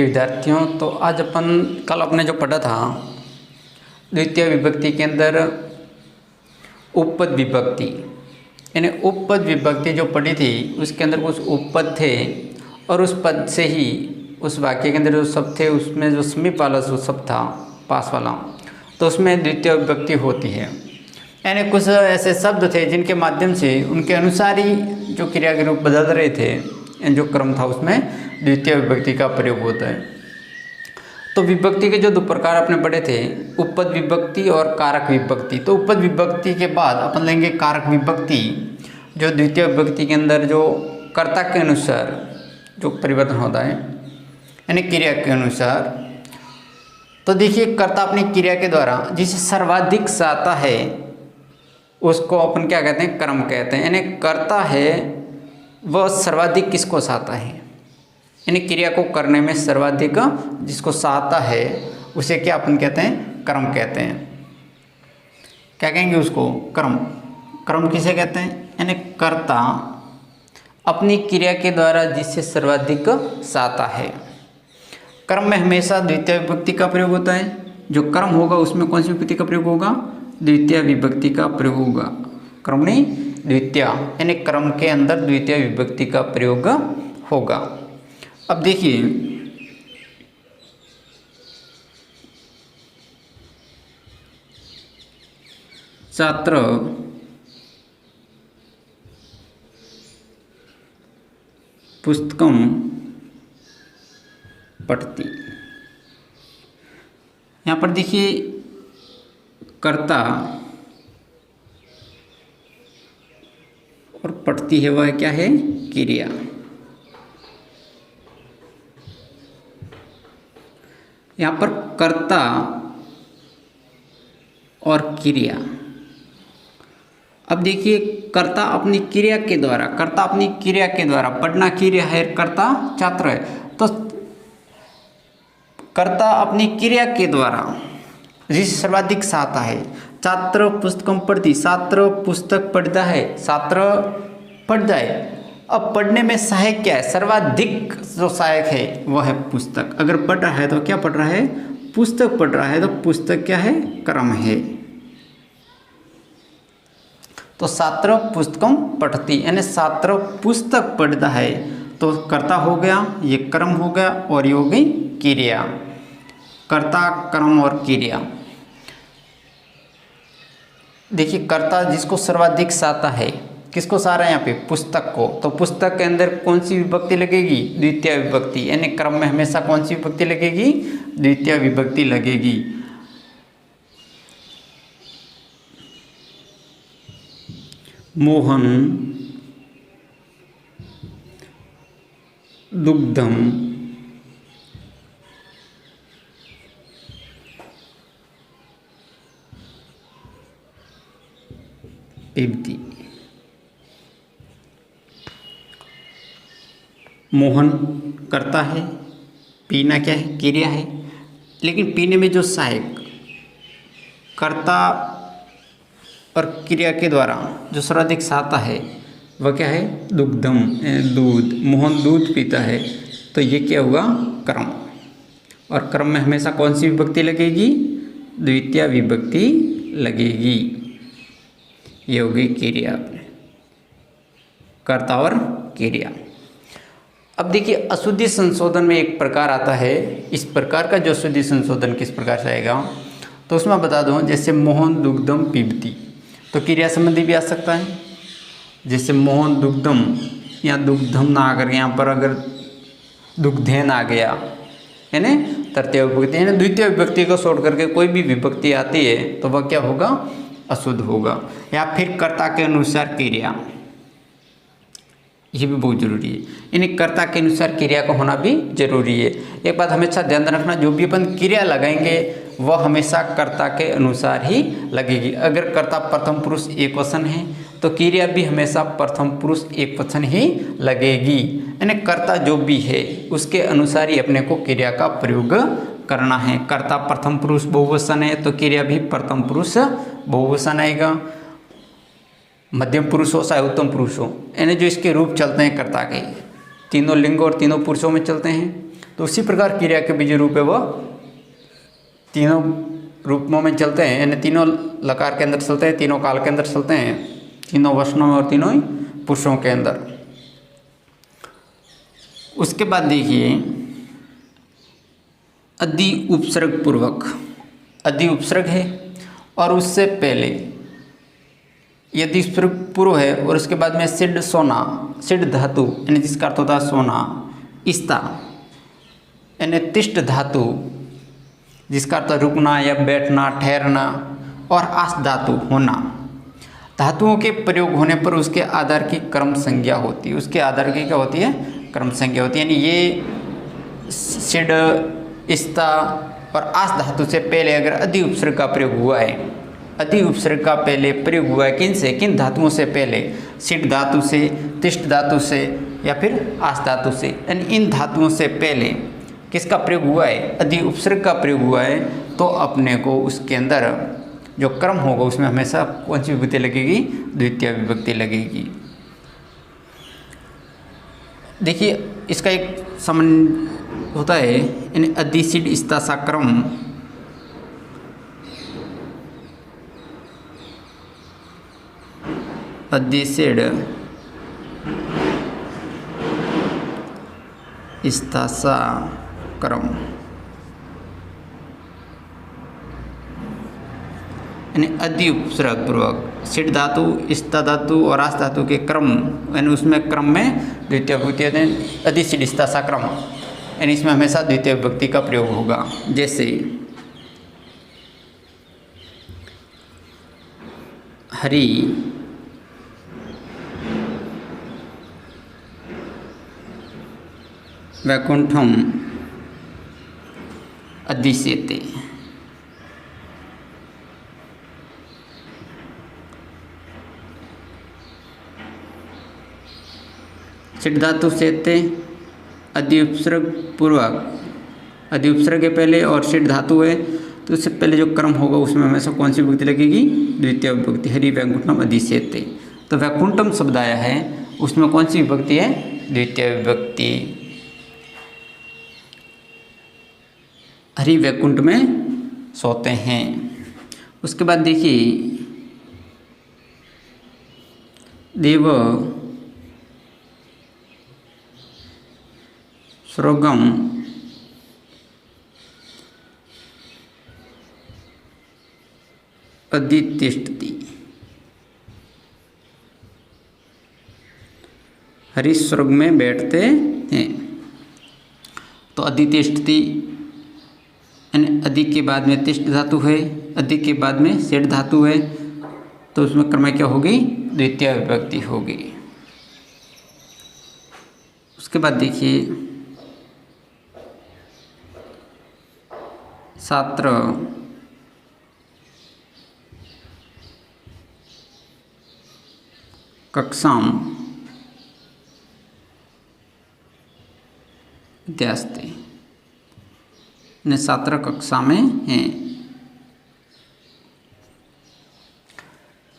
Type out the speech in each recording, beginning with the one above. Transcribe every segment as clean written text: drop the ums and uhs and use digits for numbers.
प्रिय विद्यार्थियों, तो आज कल अपने जो पढ़ा था द्वितीय विभक्ति के अंदर उपपद विभक्ति, यानी उपपद विभक्ति जो पढ़ी थी उसके अंदर कुछ उपपद थे और उस पद से ही उस वाक्य के अंदर जो शब्द थे उसमें जो समीप वाला जो शब्द था पास वाला, तो उसमें द्वितीय विभक्ति होती है। यानी कुछ ऐसे शब्द थे जिनके माध्यम से उनके अनुसार ही जो क्रिया के रूप बदल रहे थे, जो क्रम था उसमें द्वितीय विभक्ति का प्रयोग होता है। तो विभक्ति के जो दो प्रकार अपने पढ़े थे, उपपद विभक्ति और कारक विभक्ति। तो उपपद विभक्ति के बाद अपन लेंगे कारक विभक्ति, जो द्वितीय विभक्ति के अंदर जो कर्ता के अनुसार जो परिवर्तन होता है, यानी क्रिया के अनुसार। तो देखिए, कर्ता अपनी क्रिया के द्वारा जिसे सर्वाधिक साता है उसको अपन क्या कहते हैं, क्रम कहते हैं। यानी कर्ता है वह सर्वाधिक किसको साता है, यानी क्रिया को करने में सर्वाधिक जिसको साता है उसे क्या अपन कहते हैं, क्रम कहते हैं। क्या कहेंगे उसको, क्रम। क्रम किसे कहते हैं, यानी कर्ता अपनी क्रिया के द्वारा जिससे सर्वाधिक साता है। क्रम में हमेशा द्वितीय विभक्ति का प्रयोग होता है। जो क्रम होगा उसमें कौन सी विभक्ति का प्रयोग होगा, द्वितीय विभक्ति का प्रयोग होगा। क्रम नहीं, द्वितीय, यानी क्रम के अंदर द्वितीय विभक्ति का प्रयोग होगा। अब देखिए, छात्र पुस्तकम पढ़ती, यहाँ पर देखिए कर्ता और पढ़ती है वह क्या है, क्रिया। यहाँ पर कर्ता और क्रिया। अब देखिए, कर्ता अपनी क्रिया के द्वारा, कर्ता अपनी क्रिया के द्वारा, पढ़ना क्रिया है, कर्ता छात्र है, तो कर्ता अपनी क्रिया के द्वारा जिसे सर्वाधिक साता है। छात्र पुस्तकम पढ़ती, छात्र पुस्तक पढ़ता है, छात्र पढ़ता है। अब पढ़ने में सहायक क्या है, सर्वाधिक जो सहायक है वह है पुस्तक। अगर पढ़ रहा है तो क्या पढ़ रहा है, पुस्तक पढ़ रहा है, तो पुस्तक क्या है, क्रम है। तो छात्र पुस्तकम पढ़ती, यानी छात्र पुस्तक पढ़ता है, तो कर्ता हो गया, ये क्रम हो गया, और ये हो गई क्रिया। कर्ता, क्रम और क्रिया। देखिए, कर्ता जिसको सर्वाधिक साता है, किसको सा रहा है यहाँ पे, पुस्तक को, तो पुस्तक के अंदर कौन सी विभक्ति लगेगी, द्वितीय विभक्ति। यानी क्रम में हमेशा कौन सी विभक्ति लगेगी, द्वितीय विभक्ति लगेगी। मोहन दुग्धम पिबती। मोहन करता है, पीना क्या है, क्रिया है, लेकिन पीने में जो सहायक कर्ता और क्रिया के द्वारा जो सर्वाधिक साता है वह क्या है, दुग्धम, दूध। मोहन दूध पीता है, तो ये क्या हुआ, क्रम। और क्रम में हमेशा कौन सी विभक्ति लगेगी, द्वितीय विभक्ति लगेगी। ये हो गई क्रिया, कर्ता और क्रिया। अब देखिए, अशुद्धि संशोधन में एक प्रकार आता है। इस प्रकार का जो अशुद्धि संशोधन किस प्रकार से आएगा, तो उसमें बता दूं, जैसे मोहन दुग्धम पिबती, तो क्रिया संबंधी भी आ सकता है। जैसे मोहन दुग्धम, या दुग्धम ना आकर यहाँ पर अगर दुग्धेन आ गया, यानी तृतीय विभक्ति, यानी द्वितीय विभक्ति को छोड़ करके कोई भी विभक्ति आती है तो वह क्या होगा, अशुद्ध होगा। या फिर कर्ता के अनुसार क्रिया, ये भी बहुत जरूरी है, यानी कर्ता के अनुसार क्रिया का होना भी जरूरी है। एक बात हमेशा ध्यान रखना, जो भी अपन क्रिया लगाएंगे वह हमेशा कर्ता के अनुसार ही लगेगी। अगर कर्ता प्रथम पुरुष एक वचन है तो क्रिया भी हमेशा प्रथम पुरुष एक वचन ही लगेगी। यानी कर्ता जो भी है उसके अनुसार ही अपने को क्रिया का प्रयोग करना है। कर्ता प्रथम पुरुष बहुवचन है तो क्रिया भी प्रथम पुरुष बहुवचन आएगा। मध्यम पुरुष हो चाहे उत्तम पुरुष हो, यानी जो इसके रूप चलते हैं कर्ता के, तीनों लिंग और तीनों पुरुषों में चलते हैं। तो उसी प्रकार क्रिया के बीज रूप है वह तीनों रूपों में चलते हैं, यानी तीनों लकार के अंदर चलते हैं, तीनों काल के अंदर चलते हैं, तीनों वचनों में और तीनों ही पुरुषों के अंदर। उसके बाद देखिए अदि उपसर्ग पूर्वक, अदि उपसर्ग है और उससे पहले यदि उपसर्ग पूर्व है और उसके बाद में सिद्ध सोना, सिद्ध धातु यानी जिसका अर्थ होता है सोना, इस्ता यानी तिष्ठ धातु जिसका अर्थ रुकना या बैठना, ठहरना, और आस धातु होना। धातुओं के प्रयोग होने पर उसके आधार की कर्म संज्ञा होती है, उसके आधार की क्या होती है? कर्म संज्ञा होती है। यानी ये सिड, इस्ता और आस धातु से पहले अगर अधि उपसर्ग का प्रयोग हुआ है, अधि उपसर्ग का पहले प्रयोग हुआ है किन से, किन धातुओं से पहले? सिड धातु से, तिष्ठ धातु से या फिर आस धातु से, यानी इन धातुओं से पहले किसका प्रयोग हुआ है? अधि उपसर्ग का प्रयोग हुआ है। तो अपने को उसके अंदर जो कर्म होगा उसमें हमेशा कौन सी विभक्ति लगेगी? द्वितीय विभक्ति लगेगी। देखिए इसका एक संबंध होता है, यानी अधि सिड इस्ता सा क्रम अधि सिड इस्ता सा क्रम, यानी अधि उपसर्ग पूर्वक सिड धातु, इस्ता धातु और आस धातु के क्रम, यानी उसमें क्रम में द्वितीय विभक्ति अधि सिड इस्ता सा क्रम, यानी इसमें हमेशा द्वितीय विभक्ति का प्रयोग होगा। जैसे हरि वैकुंठम अदिश्यते, सिड धातु से अधि उपसर्ग पूर्वक, अधि उपसर्ग के पहले और सिड धातु है तो उससे पहले जो क्रम होगा उसमें हमेशा कौन सी विभक्ति लगेगी? द्वितीय विभक्ति। हरि वैकुंठम अदिश्यते, तो वैकुंठम शब्द आया है उसमें कौन सी विभक्ति है? द्वितीय विभक्ति। हरि वैकुंठ में सोते हैं। उसके बाद देखिए देव स्वर्गम अधितिष्ठति, हरि स्वर्ग में बैठते हैं। तो अधितिष्ठति यानी अधि के बाद में तिष्ठ धातु है, अधि के बाद में सिड धातु है, तो उसमें क्रम क्या होगी? द्वितीय विभक्ति होगी। उसके बाद देखिए छात्र कक्षाम अध्यास्ते, छात्र कक्षा में हैं।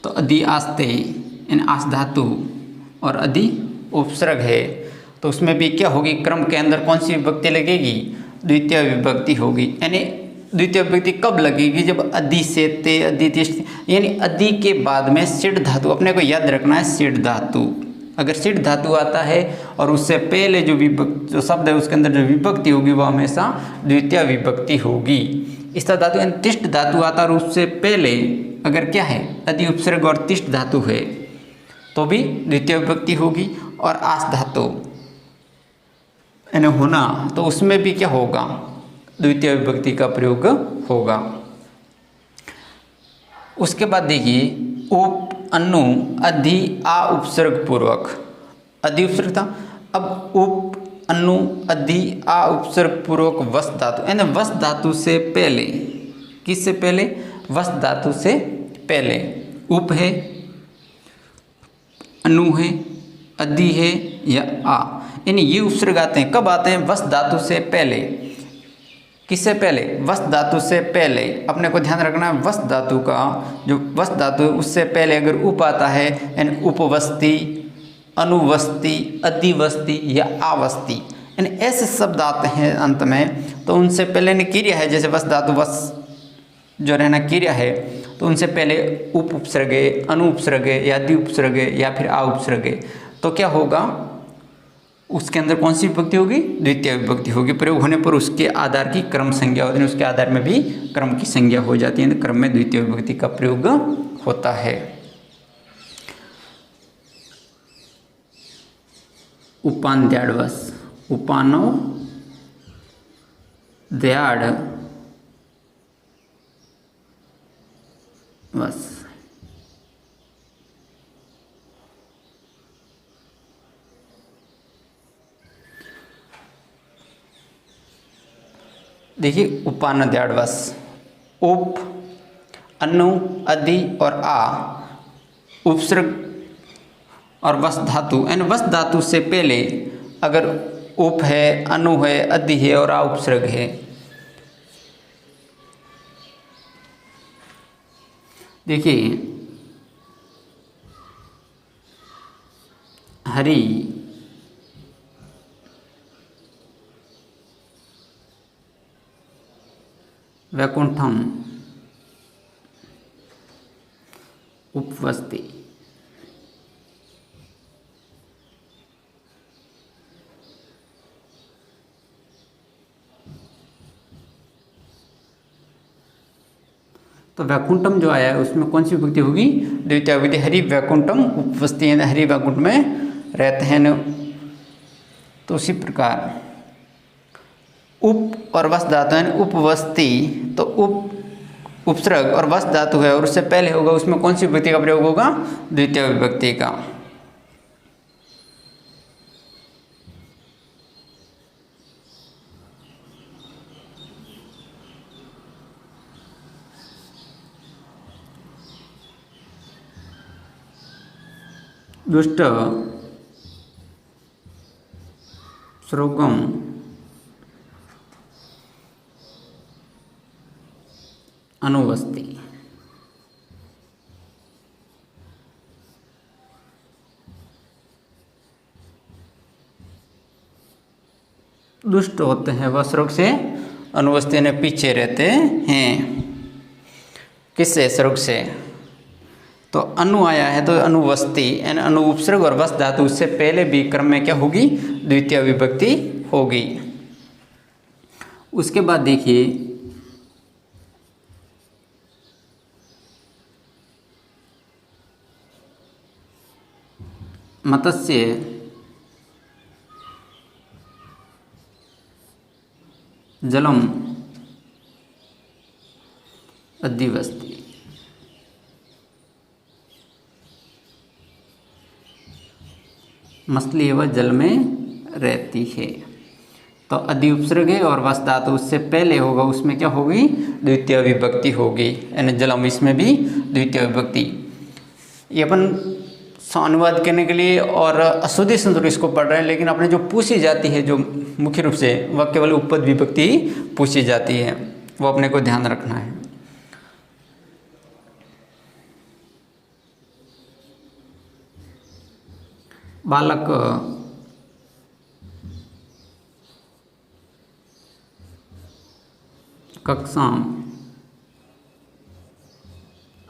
तो अधि आस्ते यानी आस धातु और अधि उपसर्ग है, तो उसमें भी क्या होगी? क्रम के अंदर कौन सी विभक्ति लगेगी? द्वितीय विभक्ति होगी। यानी द्वितीय विभक्ति कब लगेगी? जब अधि से ते, अधि तिष्ठ, यानी अधि के बाद में सिड धातु, अपने को याद रखना है सिड धातु। अगर सिड धातु आता है और उससे पहले जो शब्द है उसके अंदर जो विभक्ति होगी वह हमेशा द्वितीय विभक्ति होगी। इस धातु यानी तिष्ठ धातु आता है और उससे पहले अगर क्या है? अधि उपसर्ग और तिष्ठ धातु है तो भी द्वितीय विभक्ति होगी। और आस धातु यानी होना, तो उसमें भी क्या होगा? द्वितीय विभक्ति का प्रयोग होगा। उसके बाद देखिए उप अनु अधि आ उपसर्ग पूर्वक, अधि उपसर्ग था, अब उप अनु अधि आ उपसर्ग पूर्वक वस धातु, यानी वस धातु से पहले, किससे पहले? वस धातु से पहले उप है, अनु है, अधि है या आ, यानी ये उपसर्ग आते हैं। कब आते हैं? वस धातु से पहले। किससे पहले? वस धातु से पहले। अपने को ध्यान रखना है वस धातु का, जो वस धातु है उससे पहले अगर उप आता है, यानी उपवस्ती, अनुवस्ती, अधिवस्ती या आवस्ती, यानी ऐसे शब्द आते हैं अंत में तो उनसे पहले ने क्रिया है, जैसे वस धातु वस जो रहना क्रिया है, तो उनसे पहले उप उपसर्गे, अनु उपसर्गे या द्वि उपसर्गे या फिर आ उपसर्गे, तो क्या होगा, उसके अंदर कौन सी विभक्ति होगी, द्वितीय विभक्ति होगी। प्रयोग होने पर उसके आधार की क्रम संज्ञा होती है, उसके आधार में भी क्रम की संज्ञा हो जाती है, तो क्रम में द्वितीय विभक्ति का प्रयोग होता है। उपान द्याडवस, उपानो द्याड वस। देखिए उपान द्याडवस, उप, अनु, अधि और आ उपसर्ग और वस धातु, यानी वस धातु से पहले अगर उप है, अनु है, अधि है और आ उपसर्ग है, देखिए हरि, वैकुंठम, उपवस्ति, तो वैकुंठम जो आया है उसमें कौन सी विभक्ति होगी, द्वितीय विभक्ति। हरि वैकुंठम उपवस्ति, हरि वैकुंठ में रहते हैं न। तो उसी प्रकार उप और वस धातु है, उपवस्ति, तो उप उपसर्ग और वस धातु है और उससे पहले होगा, उसमें कौन सी विभक्ति का प्रयोग होगा, द्वितीय विभक्ति का। दुष्ट, श्रोगम, अनुवस्ति, दुष्ट होते हैं वह स्वर्ग से, अनुवस्ति ने पीछे रहते हैं। किससे, स्वर्ग से। तो अनु आया है तो अनुवस्ति यानी अनु उपसर्ग और वस धातु उससे पहले भी क्रम में क्या होगी, द्वितीय विभक्ति होगी। उसके बाद देखिए मत्स्य, जलम, अधिवस्ति, मछली है वह जल में रहती है। तो अधि उपसर्ग है और वस धातु उससे पहले होगा, उसमें क्या होगी, द्वितीय विभक्ति होगी, यानी जलम, इसमें भी द्वितीय विभक्ति। ये अपन अनुवाद करने के लिए और अशुद्धि संतुर इसको पढ़ रहे हैं, लेकिन अपने जो पूछी जाती है, जो मुख्य रूप से वह केवल उपपद विभक्ति पूछी जाती है, वो अपने को ध्यान रखना है। बालक, कक्षाम,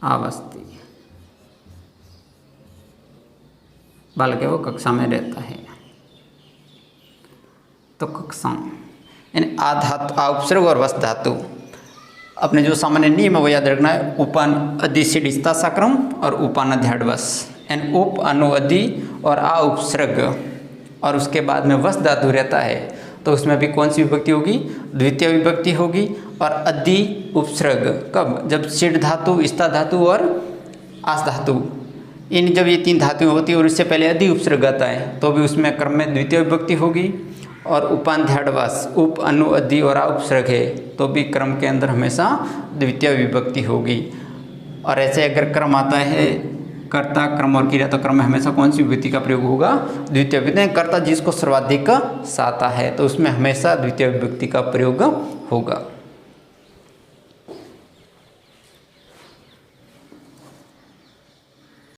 आवस्थी, बालक है वो कक्षा में रहता है। तो कक्षा यानी आ धातु, आ उपसर्ग और वस धातु, अपने जो सामान्य नियम है वो याद रखना है। उपान अधि सिडिस्ता साक्रम और उपान अध्याडवस, यानी उप, अनु, अधि और आ उपसर्ग और उसके बाद में वस धातु रहता है, तो उसमें भी कौन सी विभक्ति होगी, द्वितीय विभक्ति होगी। और अधि उपसर्ग कब, जब सिड धातु, स्था धातु और आस धातु, इन जब ये तीन धातुएं होती है और इससे पहले अधि उपसर्ग आता है, तो भी उसमें क्रम में द्वितीय विभक्ति होगी। और उपाध्याडवास, उप, अनु, अधि और आ उपसर्ग है, तो भी क्रम के अंदर हमेशा द्वितीय विभक्ति होगी। और ऐसे अगर क्रम आता है कर्ता, क्रम और क्रिया, तो क्रम में हमेशा कौन सी विभक्ति का प्रयोग होगा, द्वितीय विभक्ति। कर्ता जिसको सर्वाधिक साता है, तो उसमें हमेशा द्वितीय विभक्ति का प्रयोग होगा।